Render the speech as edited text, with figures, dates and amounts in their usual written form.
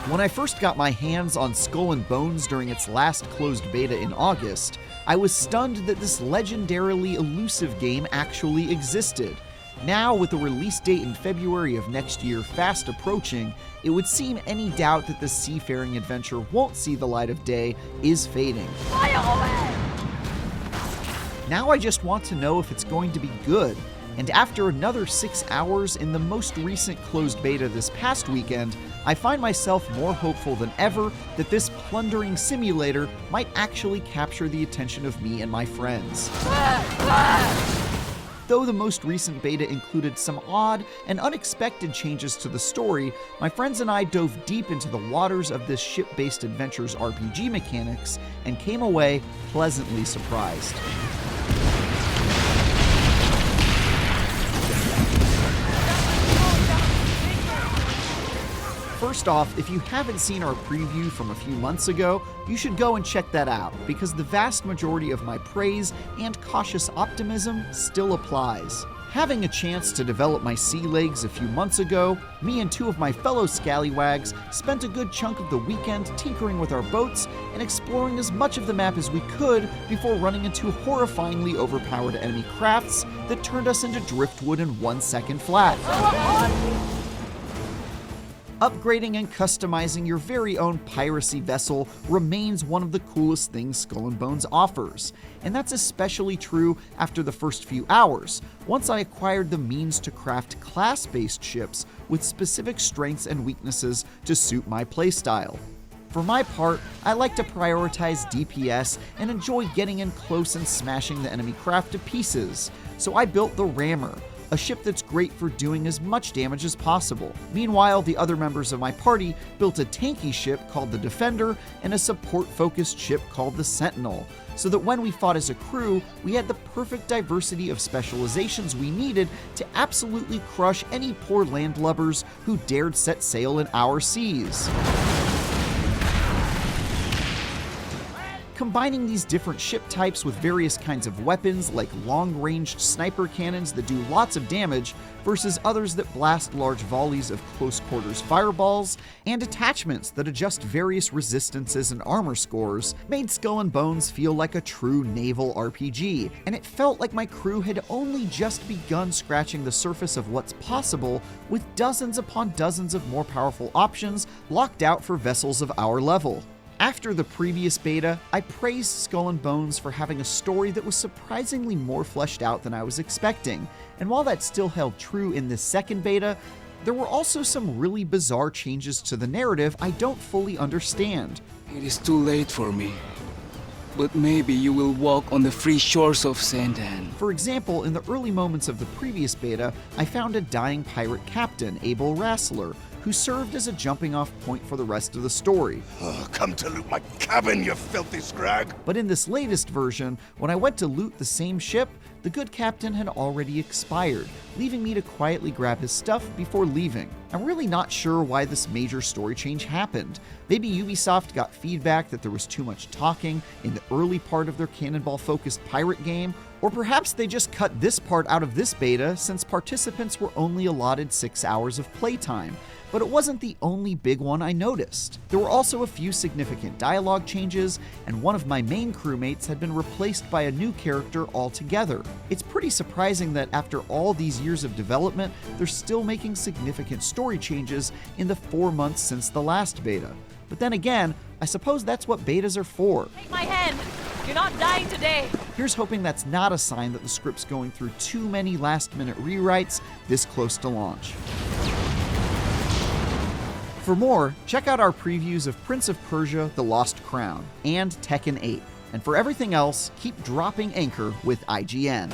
When I first got my hands on Skull and Bones during its last closed beta in August, I was stunned that this legendarily elusive game actually existed. Now, with the release date in February of next year fast approaching, it would seem any doubt that the seafaring adventure won't see the light of day is fading. Now I just want to know if it's going to be good, and after another 6 hours in the most recent closed beta this past weekend, I find myself more hopeful than ever that this plundering simulator might actually capture the attention of me and my friends. Though the most recent beta included some odd and unexpected changes to the story, my friends and I dove deep into the waters of this ship-based adventures RPG mechanics and came away pleasantly surprised. First off, if you haven't seen our preview from a few months ago, you should go and check that out, because the vast majority of my praise and cautious optimism still applies. Having a chance to develop my sea legs a few months ago, me and two of my fellow scallywags spent a good chunk of the weekend tinkering with our boats and exploring as much of the map as we could before running into horrifyingly overpowered enemy crafts that turned us into driftwood in 1 second flat. Upgrading and customizing your very own piracy vessel remains one of the coolest things Skull and Bones offers, and that's especially true after the first few hours, once I acquired the means to craft class-based ships with specific strengths and weaknesses to suit my playstyle. For my part, I like to prioritize DPS and enjoy getting in close and smashing the enemy craft to pieces, so I built the Rammer, a ship that's great for doing as much damage as possible. Meanwhile, the other members of my party built a tanky ship called the Defender and a support-focused ship called the Sentinel, so that when we fought as a crew, we had the perfect diversity of specializations we needed to absolutely crush any poor landlubbers who dared set sail in our seas. Combining these different ship types with various kinds of weapons like long-ranged sniper cannons that do lots of damage versus others that blast large volleys of close-quarters fireballs, and attachments that adjust various resistances and armor scores made Skull and Bones feel like a true naval RPG, and it felt like my crew had only just begun scratching the surface of what's possible with dozens upon dozens of more powerful options locked out for vessels of our level. After the previous beta, I praised Skull and Bones for having a story that was surprisingly more fleshed out than I was expecting, and while that still held true in this second beta, there were also some really bizarre changes to the narrative I don't fully understand. It is too late for me, but maybe you will walk on the free shores of Sandan. For example, in the early moments of the previous beta, I found a dying pirate captain, Abel Rassler, who served as a jumping-off point for the rest of the story. Come to loot my cabin, you filthy scrag! But in this latest version, when I went to loot the same ship, the good captain had already expired, leaving me to quietly grab his stuff before leaving. I'm really not sure why this major story change happened. Maybe Ubisoft got feedback that there was too much talking in the early part of their cannonball-focused pirate game, or perhaps they just cut this part out of this beta since participants were only allotted 6 hours of playtime. But it wasn't the only big one I noticed. There were also a few significant dialogue changes, and one of my main crewmates had been replaced by a new character altogether. It's pretty surprising that after all these years of development, they're still making significant story changes in the 4 months since the last beta. But then again, I suppose that's what betas are for. Take my hand! You're not dying today! Here's hoping that's not a sign that the script's going through too many last-minute rewrites this close to launch. For more, check out our previews of Prince of Persia: The Lost Crown and Tekken 8. And for everything else, keep dropping anchor with IGN.